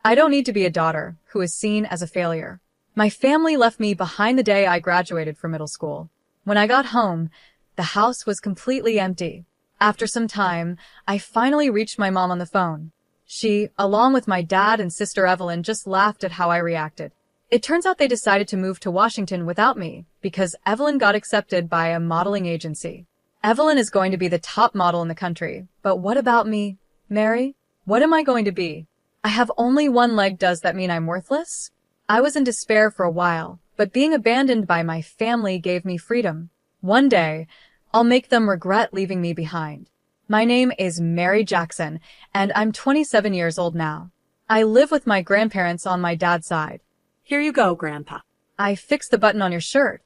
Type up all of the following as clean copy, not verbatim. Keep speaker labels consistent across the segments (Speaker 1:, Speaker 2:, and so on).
Speaker 1: I don't need to be a daughter who is seen as a failure. My family left me behind the day I graduated from middle school. When I got home, the house was completely empty. After some time, I finally reached my mom on the phone. She, along with my dad and sister Evelyn, just laughed at how I reacted. It turns out they decided to move to Washington without me because Evelyn got accepted by a modeling agency. Evelyn is going to be the top model in the country. But what about me, Mary? What am I going to be? I have only one leg. Does that mean I'm worthless? I was in despair for a while, but being abandoned by my family gave me freedom. One day, I'll make them regret leaving me behind. My name is Mary Jackson, and I'm 27 years old now. I live with my grandparents on my dad's side.
Speaker 2: Here you go, Grandpa.
Speaker 1: I fixed the button on your shirt,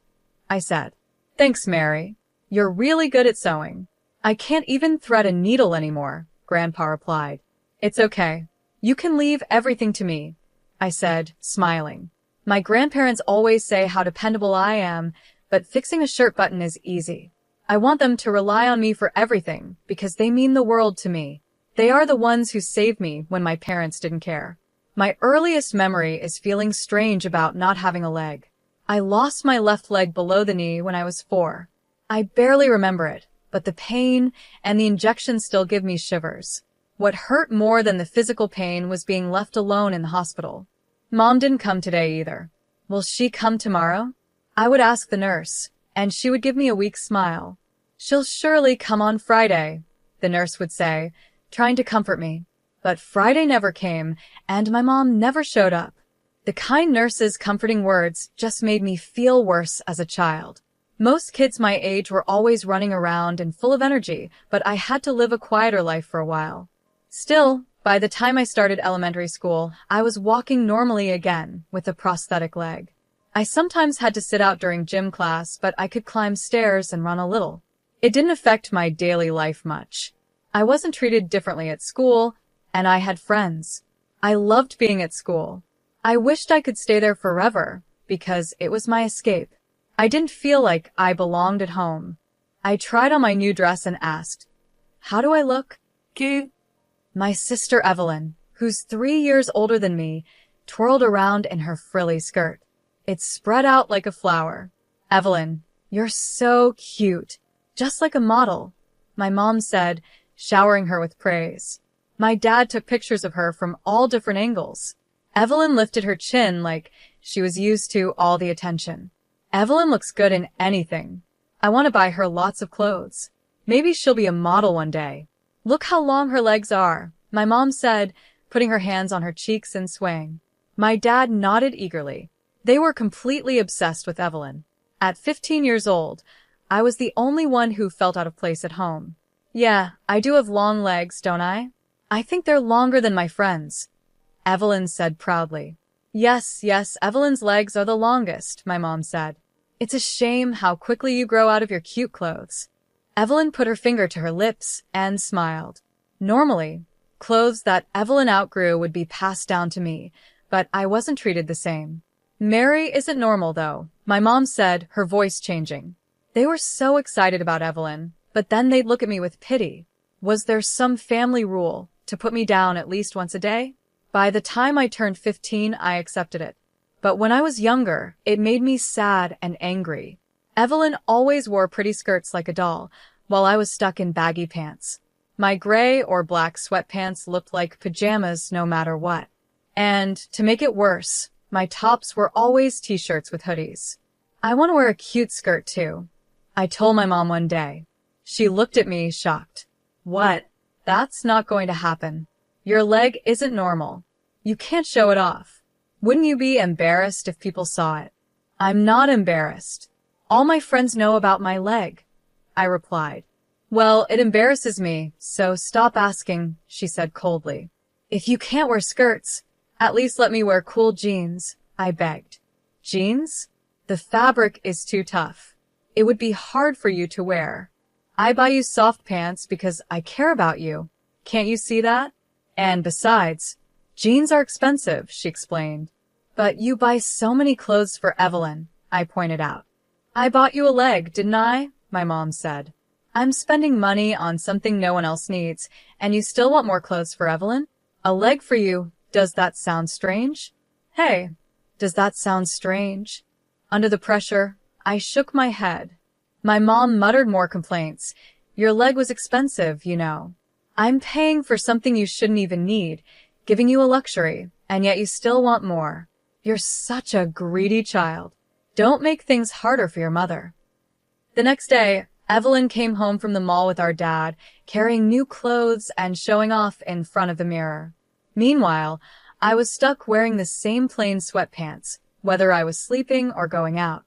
Speaker 1: I said. Thanks, Mary. You're really good at sewing. I can't even thread a needle anymore, Grandpa replied. It's okay. You can leave everything to me, I said, smiling. My grandparents always say how dependable I am, but fixing a shirt button is easy. I want them to rely on me for everything because they mean the world to me. They are the ones who saved me when my parents didn't care. My earliest memory is feeling strange about not having a leg. I lost my left leg below the knee when I was 4. I barely remember it, but the pain and the injections still give me shivers. What hurt more than the physical pain was being left alone in the hospital. Mom didn't come today either. Will she come tomorrow? I would ask the nurse, and she would give me a weak smile. She'll surely come on Friday, the nurse would say, trying to comfort me. But Friday never came, and my mom never showed up. The kind nurse's comforting words just made me feel worse as a child. Most kids my age were always running around and full of energy, but I had to live a quieter life for a while. Still, by the time I started elementary school, I was walking normally again with a prosthetic leg. I sometimes had to sit out during gym class, but I could climb stairs and run a little. It didn't affect my daily life much. I wasn't treated differently at school, and I had friends. I loved being at school. I wished I could stay there forever, because it was my escape. I didn't feel like I belonged at home. I tried on my new dress and asked, "How do I look?"
Speaker 2: Cute.
Speaker 1: My sister Evelyn, who's 3 years older than me, twirled around in her frilly skirt. It spread out like a flower. "Evelyn, you're so cute. Just like a model," my mom said, showering her with praise. My dad took pictures of her from all different angles. Evelyn lifted her chin like she was used to all the attention. Evelyn looks good in anything. I want to buy her lots of clothes. Maybe she'll be a model one day. Look how long her legs are, my mom said, putting her hands on her cheeks and swaying. My dad nodded eagerly. They were completely obsessed with Evelyn. At 15 years old, I was the only one who felt out of place at home. Yeah, I do have long legs, don't I? I think they're longer than my friends, Evelyn said proudly. Yes, Evelyn's legs are the longest, my mom said. It's a shame how quickly you grow out of your cute clothes. Evelyn put her finger to her lips and smiled. Normally, clothes that Evelyn outgrew would be passed down to me, but I wasn't treated the same. Mary isn't normal, though, my mom said, her voice changing. They were so excited about Evelyn, but then they'd look at me with pity. Was there some family rule to put me down at least once a day? By the time I turned 15, I accepted it. But when I was younger, it made me sad and angry. Evelyn always wore pretty skirts like a doll, while I was stuck in baggy pants. My gray or black sweatpants looked like pajamas no matter what. And, to make it worse, my tops were always t-shirts with hoodies. I want to wear a cute skirt too, I told my mom one day. She looked at me, shocked. What? That's not going to happen. Your leg isn't normal. You can't show it off. Wouldn't you be embarrassed if people saw it? I'm not embarrassed. All my friends know about my leg, I replied. Well, it embarrasses me, so stop asking, she said coldly. If you can't wear skirts, at least let me wear cool jeans, I begged. Jeans? The fabric is too tough. It would be hard for you to wear. I buy you soft pants because I care about you. Can't you see that? And besides, jeans are expensive, she explained. But you buy so many clothes for Evelyn, I pointed out. I bought you a leg, didn't I? My mom said. I'm spending money on something no one else needs, and you still want more clothes for Evelyn? A leg for you Does that sound strange? Hey, does that sound strange? Under the pressure, I shook my head. My mom muttered more complaints. Your leg was expensive, you know. I'm paying for something you shouldn't even need, giving you a luxury, and yet you still want more. You're such a greedy child. Don't make things harder for your mother. The next day, Evelyn came home from the mall with our dad, carrying new clothes and showing off in front of the mirror. Meanwhile, I was stuck wearing the same plain sweatpants, whether I was sleeping or going out.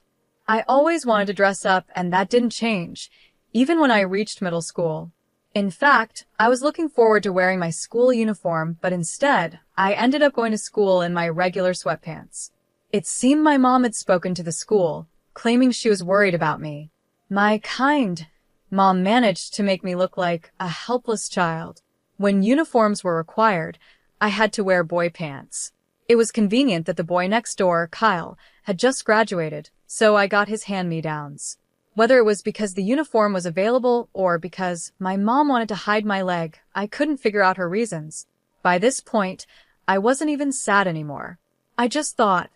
Speaker 1: I always wanted to dress up, and that didn't change, even when I reached middle school. In fact, I was looking forward to wearing my school uniform, but instead, I ended up going to school in my regular sweatpants. It seemed my mom had spoken to the school, claiming she was worried about me. My kind mom managed to make me look like a helpless child. When uniforms were required, I had to wear boy pants. It was convenient that the boy next door, Kyle, had just graduated, so I got his hand-me-downs. Whether it was because the uniform was available or because my mom wanted to hide my leg, I couldn't figure out her reasons. By this point, I wasn't even sad anymore. I just thought,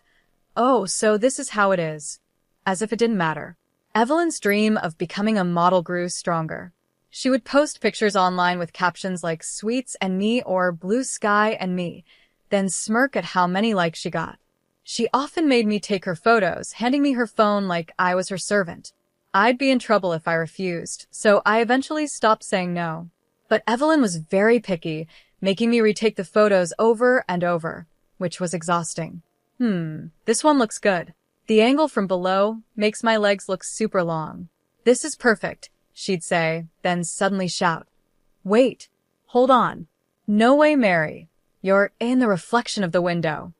Speaker 1: oh, so this is how it is. As if it didn't matter. Evelyn's dream of becoming a model grew stronger. She would post pictures online with captions like "Sweets and me" or "Blue sky and me," then smirk at how many likes she got. She often made me take her photos, handing me her phone like I was her servant. I'd be in trouble if I refused, so I eventually stopped saying no. But Evelyn was very picky, making me retake the photos over and over, which was exhausting. This one looks good. The angle from below makes my legs look super long. This is perfect, she'd say, then suddenly shout. Wait, hold on. No way, Mary. You're in the reflection of the window.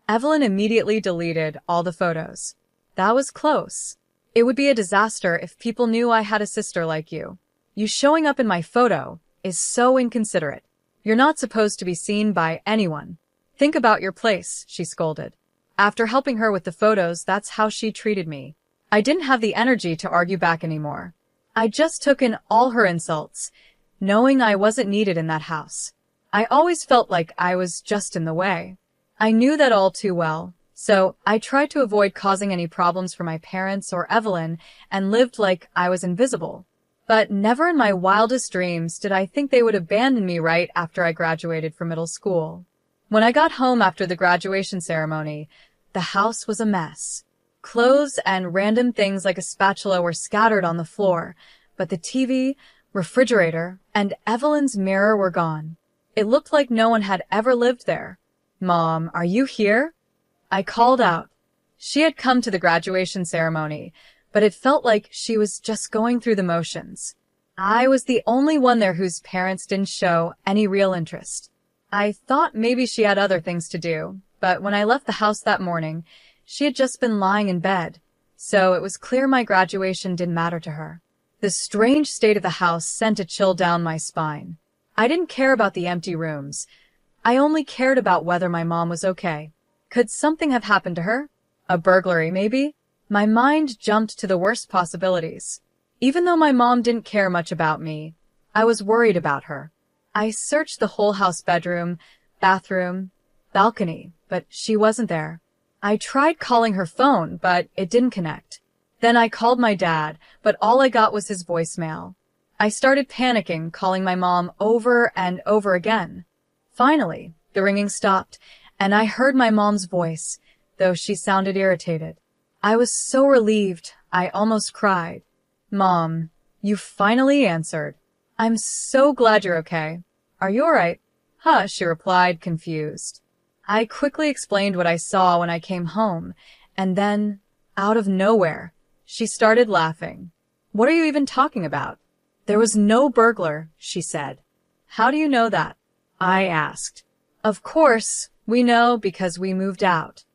Speaker 1: Evelyn immediately deleted all the photos. That was close. It would be a disaster if people knew I had a sister like you. You showing up in my photo is so inconsiderate. You're not supposed to be seen by anyone. Think about your place, she scolded. After helping her with the photos, that's how she treated me. I didn't have the energy to argue back anymore. I just took in all her insults, knowing I wasn't needed in that house. I always felt like I was just in the way. I knew that all too well, so I tried to avoid causing any problems for my parents or Evelyn and lived like I was invisible. But never in my wildest dreams did I think they would abandon me right after I graduated from middle school. When I got home after the graduation ceremony, the house was a mess. Clothes and random things like a spatula were scattered on the floor, but the TV, refrigerator, and Evelyn's mirror were gone. It looked like no one had ever lived there. Mom, are you here? I called out. She had come to the graduation ceremony, but it felt like she was just going through the motions. I was the only one there whose parents didn't show any real interest. I thought maybe she had other things to do, but when I left the house that morning, she had just been lying in bed, so it was clear my graduation didn't matter to her. The strange state of the house sent a chill down my spine. I didn't care about the empty rooms. I only cared about whether my mom was okay. Could something have happened to her? A burglary, maybe? My mind jumped to the worst possibilities. Even though my mom didn't care much about me, I was worried about her. I searched the whole house, bedroom, bathroom, balcony, but she wasn't there. I tried calling her phone, but it didn't connect. Then I called my dad, but all I got was his voicemail. I started panicking, calling my mom over and over again. Finally, the ringing stopped, and I heard my mom's voice, though she sounded irritated. I was so relieved, I almost cried. Mom, you finally answered. I'm so glad you're okay. Are you all right? Huh, she replied, confused. I quickly explained what I saw when I came home, and then, out of nowhere, she started laughing. What are you even talking about? There was no burglar, she said. How do you know that? I asked. Of course, we know because we moved out.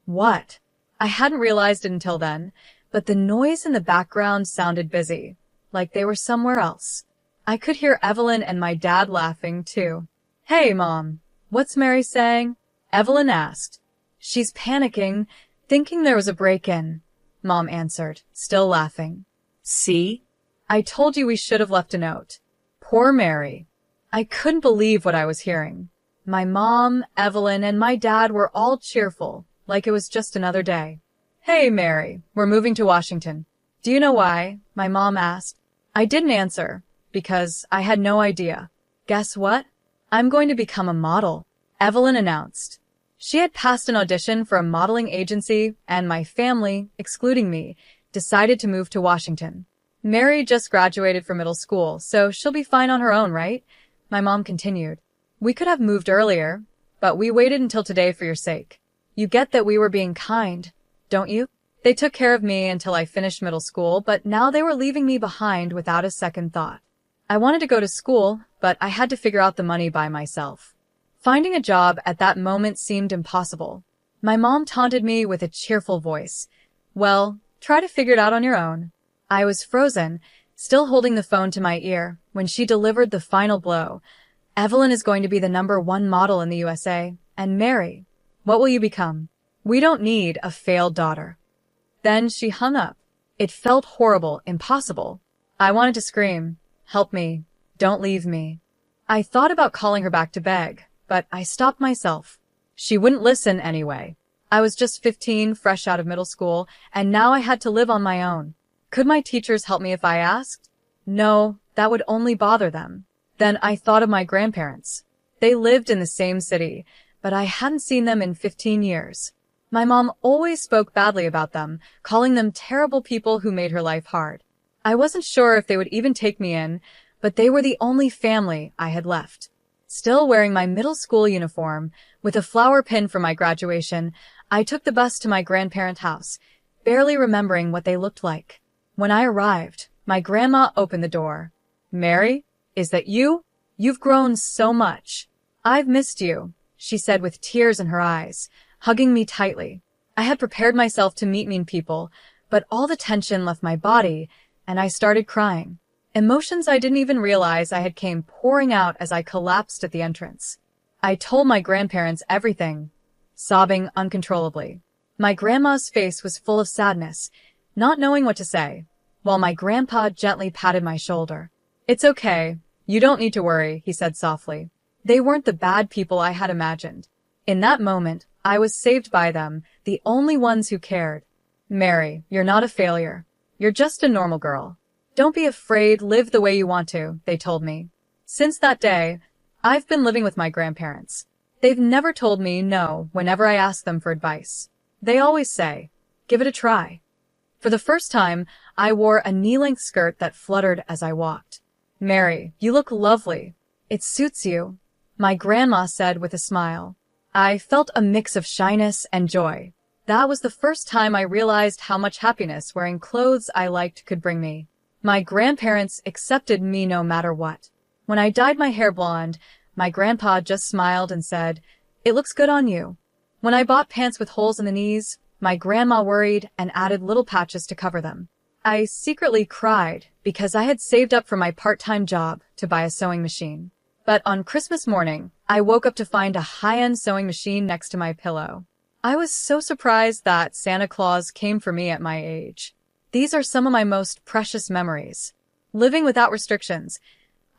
Speaker 1: What? I hadn't realized it until then, but the noise in the background sounded busy, like they were somewhere else. I could hear Evelyn and my dad laughing, too. Hey, Mom, what's Mary saying? Evelyn asked. She's panicking, thinking there was a break-in, Mom answered, still laughing. See? I told you we should have left a note. Poor Mary. I couldn't believe what I was hearing. My mom, Evelyn, and my dad were all cheerful, like it was just another day. "Hey, Mary, we're moving to Washington. Do you know why?" my mom asked. I didn't answer, because I had no idea. "Guess what? I'm going to become a model," Evelyn announced. She had passed an audition for a modeling agency, and my family, excluding me, decided to move to Washington. "Mary just graduated from middle school, so she'll be fine on her own, right?" my mom continued. "We could have moved earlier, but we waited until today for your sake. You get that we were being kind, don't you? They took care of me until I finished middle school, but now they were leaving me behind without a second thought. I wanted to go to school, but I had to figure out the money by myself. Finding a job at that moment seemed impossible. My mom taunted me with a cheerful voice. "Well, try to figure it out on your own." I was frozen, still holding the phone to my ear, when she delivered the final blow. "Evelyn is going to be the #1 model in the USA, and Mary, what will you become? We don't need a failed daughter." Then she hung up. It felt horrible, impossible. I wanted to scream, "Help me, don't leave me." I thought about calling her back to beg, but I stopped myself. She wouldn't listen anyway. I was just 15, fresh out of middle school, and now I had to live on my own. Could my teachers help me if I asked? No, that would only bother them. Then I thought of my grandparents. They lived in the same city, but I hadn't seen them in 15 years. My mom always spoke badly about them, calling them terrible people who made her life hard. I wasn't sure if they would even take me in, but they were the only family I had left. Still wearing my middle school uniform, with a flower pin for my graduation, I took the bus to my grandparents' house, barely remembering what they looked like. When I arrived, my grandma opened the door. "Mary, is that you? You've grown so much. I've missed you," she said with tears in her eyes, hugging me tightly. I had prepared myself to meet mean people, but all the tension left my body, and I started crying. Emotions I didn't even realize I had came pouring out as I collapsed at the entrance. I told my grandparents everything, sobbing uncontrollably. My grandma's face was full of sadness, not knowing what to say, while my grandpa gently patted my shoulder. "It's okay. You don't need to worry," he said softly. They weren't the bad people I had imagined. In that moment, I was saved by them, the only ones who cared. "Mary, you're not a failure. You're just a normal girl. Don't be afraid, live the way you want to," they told me. Since that day, I've been living with my grandparents. They've never told me no whenever I ask them for advice. They always say, "Give it a try." For the first time, I wore a knee-length skirt that fluttered as I walked. "Mary, you look lovely. It suits you," my grandma said with a smile. I felt a mix of shyness and joy. That was the first time I realized how much happiness wearing clothes I liked could bring me. My grandparents accepted me no matter what. When I dyed my hair blonde, my grandpa just smiled and said, "It looks good on you." When I bought pants with holes in the knees, my grandma worried and added little patches to cover them. I secretly cried because I had saved up for my part-time job to buy a sewing machine. But on Christmas morning, I woke up to find a high-end sewing machine next to my pillow. I was so surprised that Santa Claus came for me at my age. These are some of my most precious memories. Living without restrictions,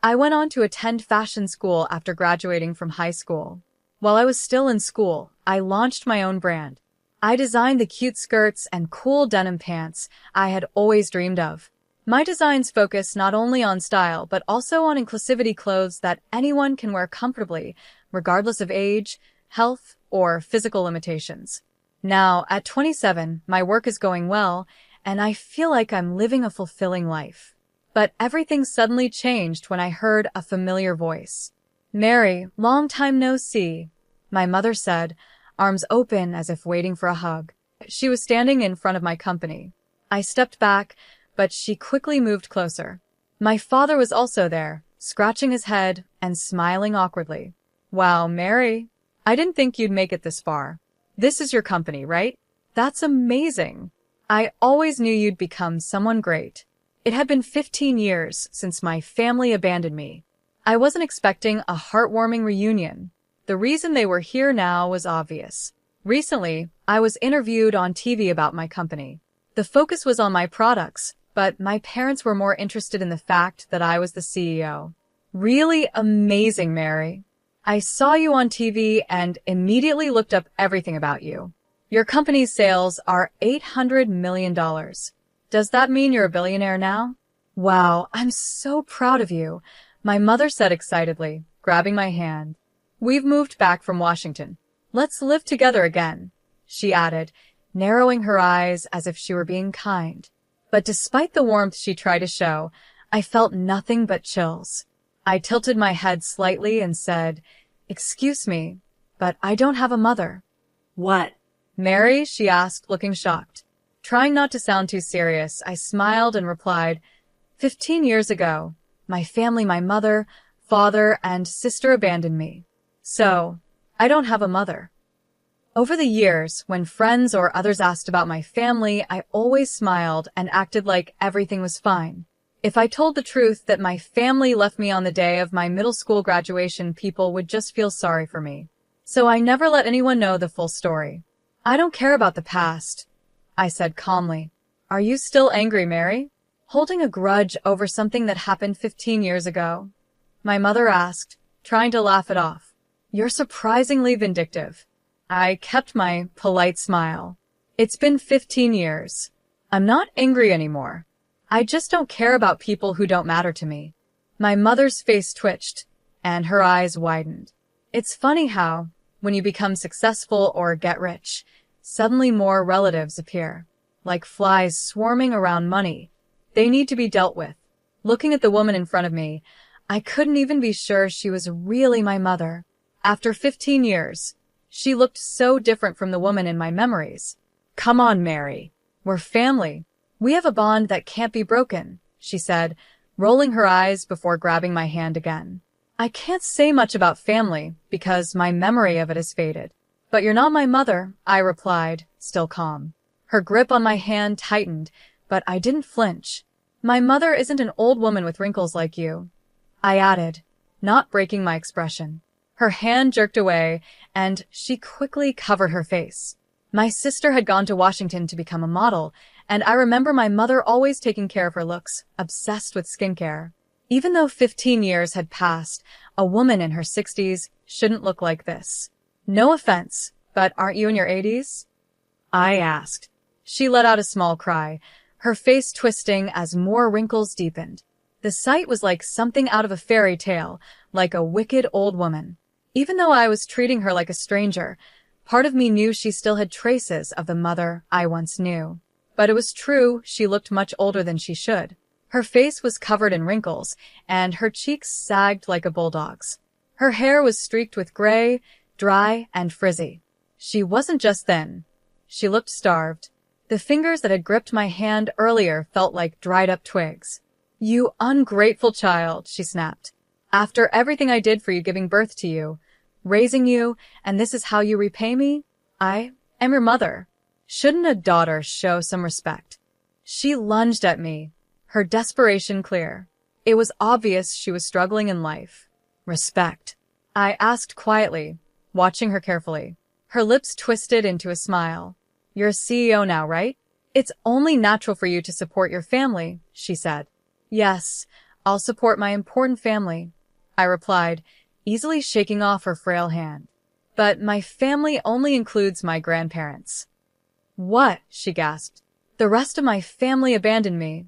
Speaker 1: I went on to attend fashion school after graduating from high school. While I was still in school, I launched my own brand. I designed the cute skirts and cool denim pants I had always dreamed of. My designs focus not only on style, but also on inclusivity clothes that anyone can wear comfortably, regardless of age, health, or physical limitations. Now, at 27, my work is going well, and I feel like I'm living a fulfilling life. But everything suddenly changed when I heard a familiar voice. "Mary, long time no see," my mother said, arms open as if waiting for a hug. She was standing in front of my company. I stepped back, but she quickly moved closer. My father was also there, scratching his head and smiling awkwardly. "Wow, Mary, I didn't think you'd make it this far. This is your company, right? That's amazing. I always knew you'd become someone great." It had been 15 years since my family abandoned me. I wasn't expecting a heartwarming reunion. The reason they were here now was obvious. Recently, I was interviewed on TV about my company. The focus was on my products, but my parents were more interested in the fact that I was the CEO. "Really amazing, Mary." I saw you on TV and immediately looked up everything about you. Your company's sales are $800 million. Does that mean you're a billionaire now? Wow, I'm so proud of you, my mother said excitedly, grabbing my hand. We've moved back from Washington. Let's live together again, she added, narrowing her eyes as if she were being kind. But despite the warmth she tried to show, I felt nothing but chills. I tilted my head slightly and said, "Excuse me, but I don't have a mother."
Speaker 2: What?
Speaker 1: Mary? She asked, looking shocked. Trying not to sound too serious, I smiled and replied, 15 years ago, my family, my mother, father, and sister abandoned me. So, I don't have a mother. Over the years, when friends or others asked about my family, I always smiled and acted like everything was fine. If I told the truth that my family left me on the day of my middle school graduation, people would just feel sorry for me. So I never let anyone know the full story. I don't care about the past, I said calmly. Are you still angry, Mary? Holding a grudge over something that happened 15 years ago? My mother asked, trying to laugh it off. You're surprisingly vindictive. I kept my polite smile. It's been 15 years. I'm not angry anymore. I just don't care about people who don't matter to me. My mother's face twitched, and her eyes widened. It's funny how, when you become successful or get rich, suddenly more relatives appear, like flies swarming around money. They need to be dealt with. Looking at the woman in front of me, I couldn't even be sure she was really my mother. After 15 years, she looked so different from the woman in my memories. Come on, Mary. We're family. We have a bond that can't be broken, she said, rolling her eyes before grabbing my hand again. I can't say much about family because my memory of it has faded. But you're not my mother, I replied, still calm. Her grip on my hand tightened, but I didn't flinch. My mother isn't an old woman with wrinkles like you, I added, not breaking my expression. Her hand jerked away, and she quickly covered her face. My sister had gone to Washington to become a model, and I remember my mother always taking care of her looks, obsessed with skincare. Even though 15 years had passed, a woman in her 60s shouldn't look like this. No offense, but aren't you in your 80s? I asked. She let out a small cry, her face twisting as more wrinkles deepened. The sight was like something out of a fairy tale, like a wicked old woman. Even though I was treating her like a stranger, part of me knew she still had traces of the mother I once knew. But it was true, she looked much older than she should. Her face was covered in wrinkles, and her cheeks sagged like a bulldog's. Her hair was streaked with gray, dry, and frizzy. She wasn't just thin. She looked starved. The fingers that had gripped my hand earlier felt like dried-up twigs. You ungrateful child, she snapped. After everything I did for you, giving birth to you, raising you, and this is how you repay me? I am your mother. Shouldn't a daughter show some respect? She lunged at me, her desperation clear. It was obvious she was struggling in life. Respect. I asked quietly, watching her carefully. Her lips twisted into a smile. You're a CEO now, right? It's only natural for you to support your family, she said. Yes, I'll support my important family, I replied, easily shaking off her frail hand. But my family only includes my grandparents. What? She gasped. The rest of my family abandoned me,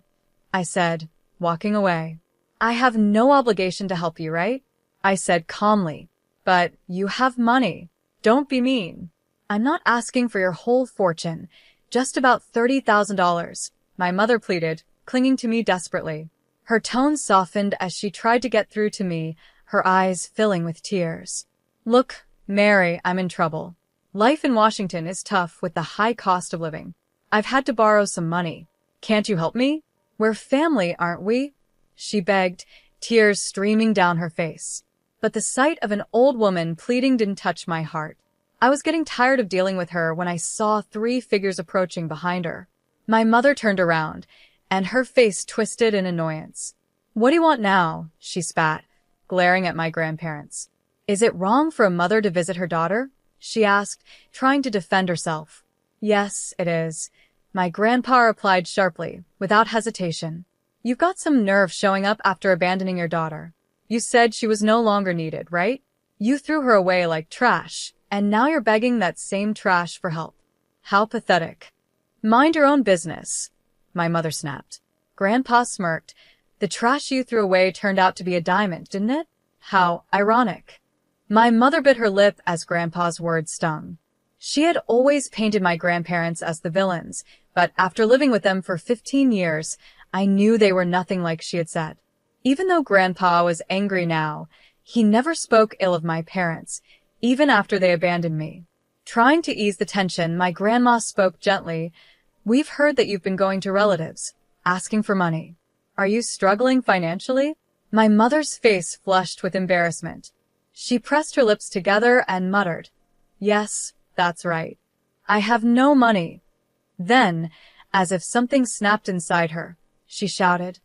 Speaker 1: I said, walking away. I have no obligation to help you, right? I said calmly. But you have money. Don't be mean. I'm not asking for your whole fortune, just about $30,000, my mother pleaded, clinging to me desperately. Her tone softened as she tried to get through to me, her eyes filling with tears. Look, Mary, I'm in trouble. Life in Washington is tough with the high cost of living. I've had to borrow some money. Can't you help me? We're family, aren't we? She begged, tears streaming down her face. But the sight of an old woman pleading didn't touch my heart. I was getting tired of dealing with her when I saw 3 figures approaching behind her. My mother turned around, and her face twisted in annoyance. What do you want now? She spat, glaring at my grandparents. Is it wrong for a mother to visit her daughter? She asked, trying to defend herself. Yes, it is. My grandpa replied sharply, without hesitation. You've got some nerve showing up after abandoning your daughter. You said she was no longer needed, right? You threw her away like trash, and now you're begging that same trash for help. How pathetic. Mind your own business, my mother snapped. Grandpa smirked. The trash you threw away turned out to be a diamond, didn't it? How ironic. My mother bit her lip as Grandpa's words stung. She had always painted my grandparents as the villains, but after living with them for 15 years, I knew they were nothing like she had said. Even though Grandpa was angry now, he never spoke ill of my parents, even after they abandoned me. Trying to ease the tension, my grandma spoke gently. We've heard that you've been going to relatives, asking for money. Are you struggling financially? My mother's face flushed with embarrassment. She pressed her lips together and muttered, Yes, that's right. I have no money. Then, as if something snapped inside her, she shouted,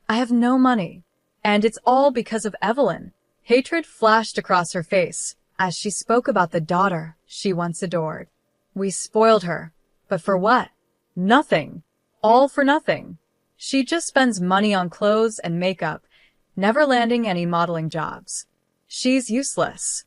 Speaker 1: I have no money. And it's all because of Evelyn. Hatred flashed across her face as she spoke about the daughter she once adored. We spoiled her. But for what? Nothing. All for nothing. She just spends money on clothes and makeup, never landing any modeling jobs. She's useless.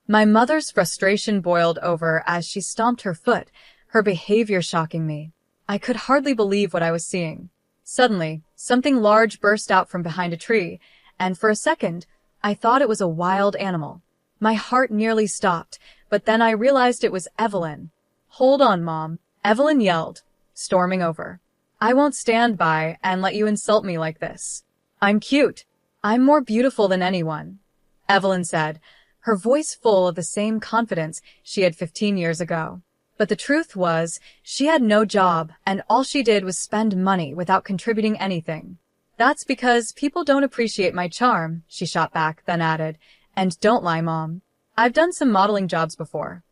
Speaker 1: My mother's frustration boiled over as she stomped her foot, her behavior shocking me. I could hardly believe what I was seeing. Suddenly, something large burst out from behind a tree, and for a second, I thought it was a wild animal. My heart nearly stopped, but then I realized it was Evelyn. Hold on, Mom, Evelyn yelled, storming over. I won't stand by and let you insult me like this. I'm cute. I'm more beautiful than anyone, Evelyn said, her voice full of the same confidence she had 15 years ago. But the truth was, she had no job, and all she did was spend money without contributing anything. That's because people don't appreciate my charm, she shot back, then added, and don't lie, Mom. I've done some modeling jobs before.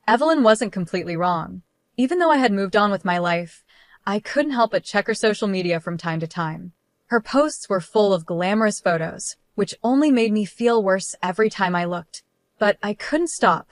Speaker 1: Evelyn wasn't completely wrong. Even though I had moved on with my life, I couldn't help but check her social media from time to time. Her posts were full of glamorous photos, which only made me feel worse every time I looked. But I couldn't stop,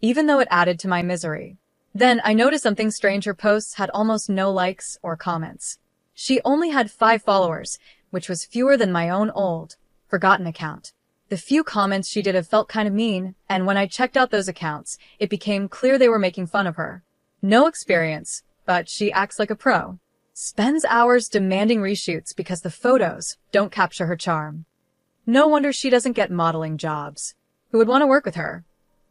Speaker 1: even though it added to my misery. Then I noticed something strange. Her posts had almost no likes or comments. She only had 5 followers, which was fewer than my own old, forgotten account. The few comments she did have felt kind of mean, and when I checked out those accounts, it became clear they were making fun of her. No experience, but she acts like a pro. Spends hours demanding reshoots because the photos don't capture her charm. No wonder she doesn't get modeling jobs. Who would want to work with her?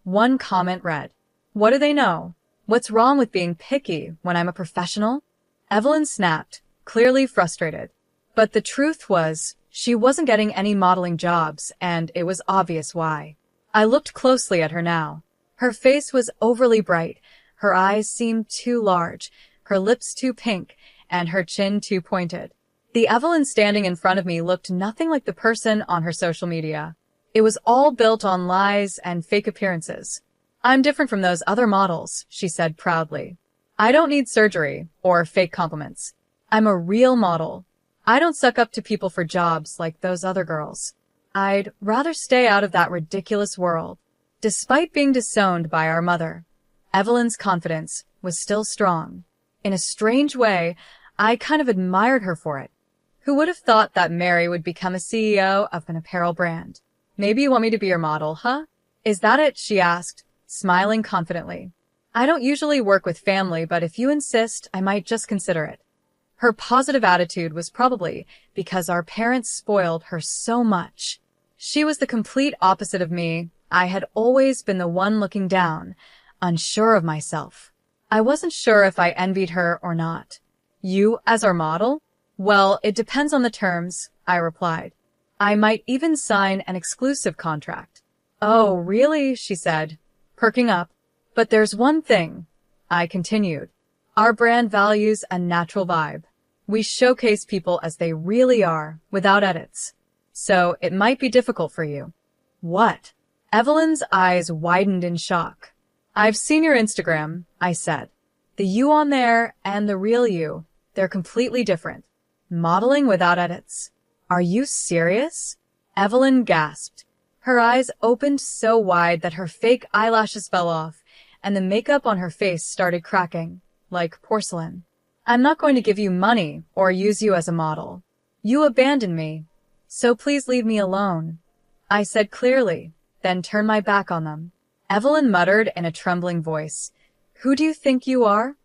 Speaker 1: One comment read, What do they know? What's wrong with being picky when I'm a professional? Evelyn snapped, clearly frustrated. But the truth was, she wasn't getting any modeling jobs, and it was obvious why. I looked closely at her now. Her face was overly bright, her eyes seemed too large, her lips too pink, and her chin too pointed. The Evelyn standing in front of me looked nothing like the person on her social media. It was all built on lies and fake appearances. I'm different from those other models, she said proudly. I don't need surgery or fake compliments. I'm a real model. I don't suck up to people for jobs like those other girls. I'd rather stay out of that ridiculous world. Despite being disowned by our mother, Evelyn's confidence was still strong. In a strange way, I kind of admired her for it. Who would have thought that Mary would become a CEO of an apparel brand? Maybe you want me to be your model, huh? Is that it? She asked, smiling confidently. I don't usually work with family, but if you insist, I might just consider it. Her positive attitude was probably because our parents spoiled her so much. She was the complete opposite of me. I had always been the one looking down, unsure of myself. I wasn't sure if I envied her or not. You as our model? Well, it depends on the terms, I replied. I might even sign an exclusive contract. Oh, really? She said, perking up. But there's one thing, I continued. Our brand values a natural vibe. We showcase people as they really are, without edits. So it might be difficult for you. What? Evelyn's eyes widened in shock. I've seen your Instagram, I said. The you on there and the real you, they're completely different. Modeling without edits. Are you serious? Evelyn gasped. Her eyes opened so wide that her fake eyelashes fell off, and the makeup on her face started cracking, like porcelain. I'm not going to give you money or use you as a model. You abandoned me, so please leave me alone, I said clearly, then turn my back on them. Evelyn muttered in a trembling voice, "Who do you think you are?"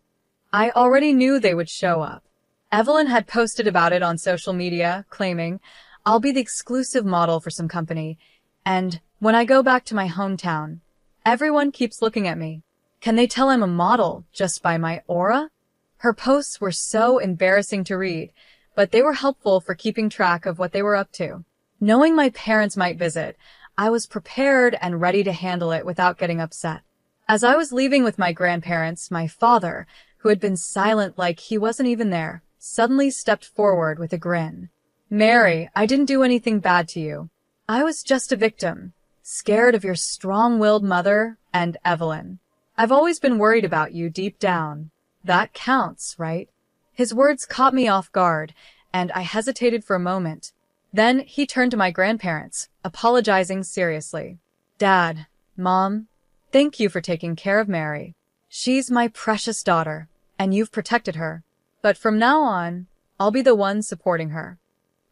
Speaker 1: I already knew they would show up. Evelyn had posted about it on social media, claiming, "I'll be the exclusive model for some company, and when I go back to my hometown, everyone keeps looking at me. Can they tell I'm a model just by my aura?" Her posts were so embarrassing to read, but they were helpful for keeping track of what they were up to. Knowing my parents might visit, I was prepared and ready to handle it without getting upset. As I was leaving with my grandparents, my father, who had been silent like he wasn't even there, suddenly stepped forward with a grin. "Mary, I didn't do anything bad to you. I was just a victim, scared of your strong-willed mother and Evelyn. I've always been worried about you deep down. That counts, right?" His words caught me off guard, and I hesitated for a moment. Then he turned to my grandparents, apologizing seriously. "Dad, Mom, thank you for taking care of Mary. She's my precious daughter, and you've protected her. But from now on, I'll be the one supporting her."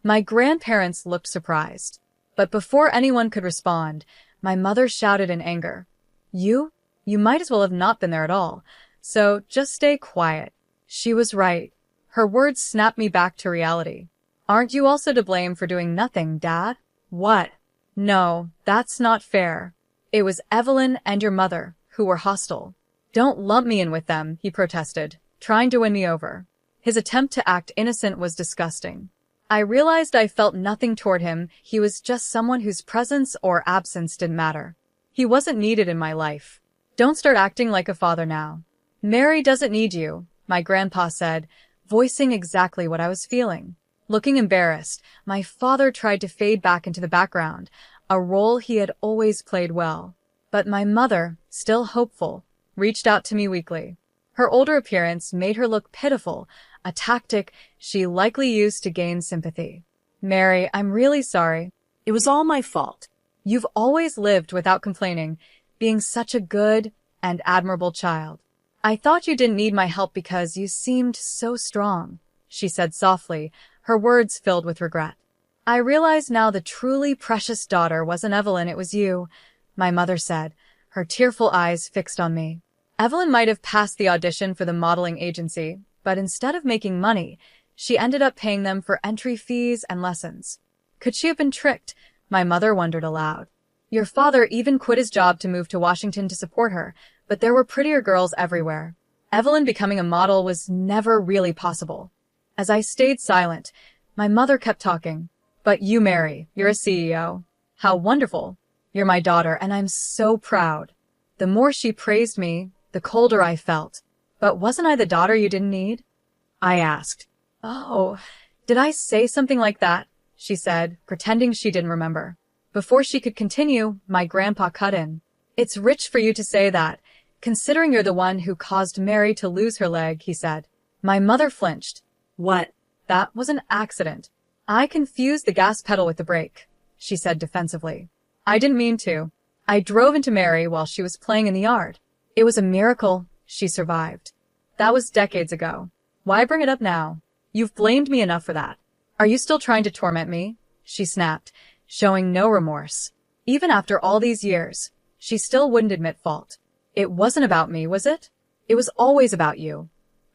Speaker 1: My grandparents looked surprised. But before anyone could respond, my mother shouted in anger, You might as well have not been there at all, so just stay quiet." She was right. Her words snapped me back to reality. "Aren't you also to blame for doing nothing, Dad?" "What? No, that's not fair. It was Evelyn and your mother who were hostile." "Don't lump me in with them," he protested, trying to win me over. His attempt to act innocent was disgusting. I realized I felt nothing toward him. He was just someone whose presence or absence didn't matter. He wasn't needed in my life. "Don't start acting like a father now. Mary doesn't need you," my grandpa said, voicing exactly what I was feeling. Looking embarrassed, my father tried to fade back into the background, a role he had always played well. But my mother, still hopeful, reached out to me weakly. Her older appearance made her look pitiful, a tactic she likely used to gain sympathy. "Mary, I'm really sorry. It was all my fault. You've always lived without complaining, being such a good and admirable child. I thought you didn't need my help because you seemed so strong," she said softly, her words filled with regret. "I realize now the truly precious daughter wasn't Evelyn, it was you," my mother said, her tearful eyes fixed on me. Evelyn might have passed the audition for the modeling agency, but instead of making money, she ended up paying them for entry fees and lessons. Could she have been tricked? My mother wondered aloud. Your father even quit his job to move to Washington to support her, but there were prettier girls everywhere. Evelyn becoming a model was never really possible. As I stayed silent, my mother kept talking. "But you, Mary, you're a CEO. How wonderful. You're my daughter, and I'm so proud." The more she praised me, the colder I felt. "But wasn't I the daughter you didn't need?" I asked. "Oh, did I say something like that?" she said, pretending she didn't remember. Before she could continue, my grandpa cut in. "It's rich for you to say that, considering you're the one who caused Mary to lose her leg," he said. My mother flinched. "What? That was an accident. I confused the gas pedal with the brake," she said defensively. "I didn't mean to. I drove into Mary while she was playing in the yard. It was a miracle she survived. That was decades ago. Why bring it up now? You've blamed me enough for that. Are you still trying to torment me?" she snapped, showing no remorse. Even after all these years, she still wouldn't admit fault. "It wasn't about me, was it? It was always about you,"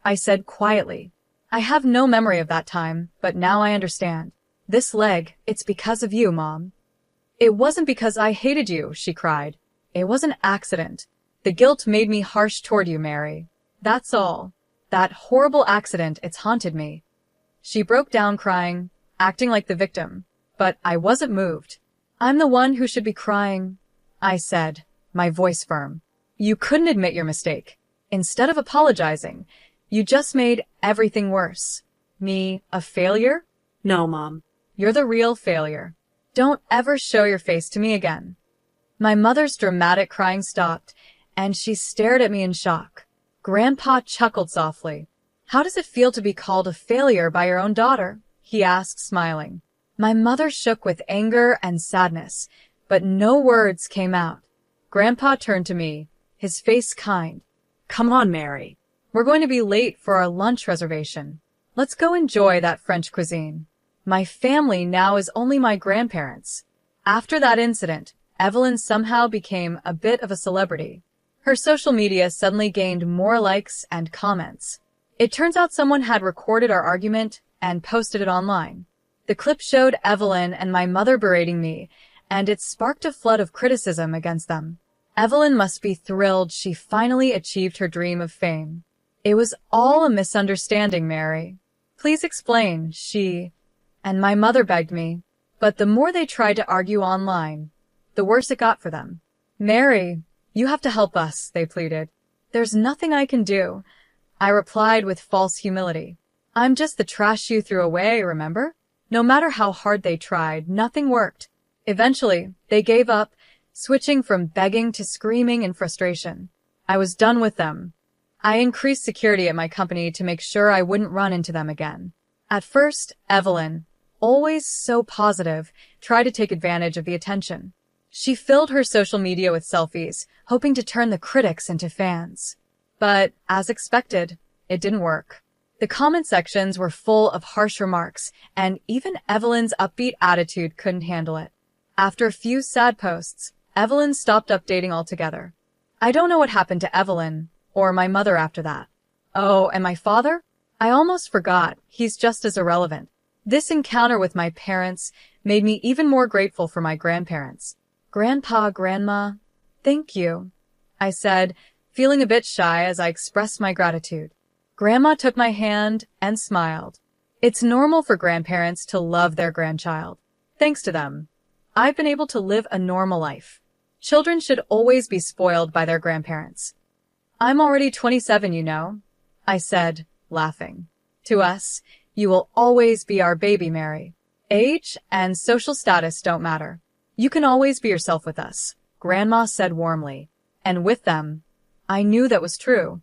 Speaker 1: I said quietly. "I have no memory of that time, but now I understand. This leg, it's because of you, Mom." "It wasn't because I hated you," she cried. "It was an accident. The guilt made me harsh toward you, Mary. That's all. That horrible accident, it's haunted me." She broke down crying, acting like the victim. But I wasn't moved. "I'm the one who should be crying," I said, my voice firm. "You couldn't admit your mistake. Instead of apologizing, you just made everything worse. Me, a failure? No, Mom. You're the real failure. Don't ever show your face to me again." My mother's dramatic crying stopped, and she stared at me in shock. Grandpa chuckled softly. "How does it feel to be called a failure by your own daughter?" he asked, smiling. My mother shook with anger and sadness, but no words came out. Grandpa turned to me, his face kind. "Come on, Mary. We're going to be late for our lunch reservation. Let's go enjoy that French cuisine. My family now is only my grandparents." After that incident, Evelyn somehow became a bit of a celebrity. Her social media suddenly gained more likes and comments. It turns out someone had recorded our argument and posted it online. The clip showed Evelyn and my mother berating me, and it sparked a flood of criticism against them. Evelyn must be thrilled she finally achieved her dream of fame. It was all a misunderstanding, Mary. Please explain, and my mother begged me. But the more they tried to argue online, the worse it got for them. Mary, you have to help us, they pleaded. There's nothing I can do, I replied with false humility. I'm just the trash you threw away, remember? No matter how hard they tried, nothing worked. Eventually, they gave up, switching from begging to screaming in frustration. I was done with them. I increased security at my company to make sure I wouldn't run into them again. At first, Evelyn, always so positive, tried to take advantage of the attention. She filled her social media with selfies, hoping to turn the critics into fans. But, as expected, it didn't work. The comment sections were full of harsh remarks, and even Evelyn's upbeat attitude couldn't handle it. After a few sad posts, Evelyn stopped updating altogether. I don't know what happened to Evelyn, or my mother after that. Oh, and my father? I almost forgot, he's just as irrelevant. This encounter with my parents made me even more grateful for my grandparents. Grandpa, Grandma, thank you, I said, feeling a bit shy as I expressed my gratitude. Grandma took my hand and smiled. It's normal for grandparents to love their grandchild. Thanks to them, I've been able to live a normal life. Children should always be spoiled by their grandparents. I'm already 27, you know, I said, laughing. To us, you will always be our baby, Mary. Age and social status don't matter. You can always be yourself with us, Grandma said warmly. And with them, I knew that was true.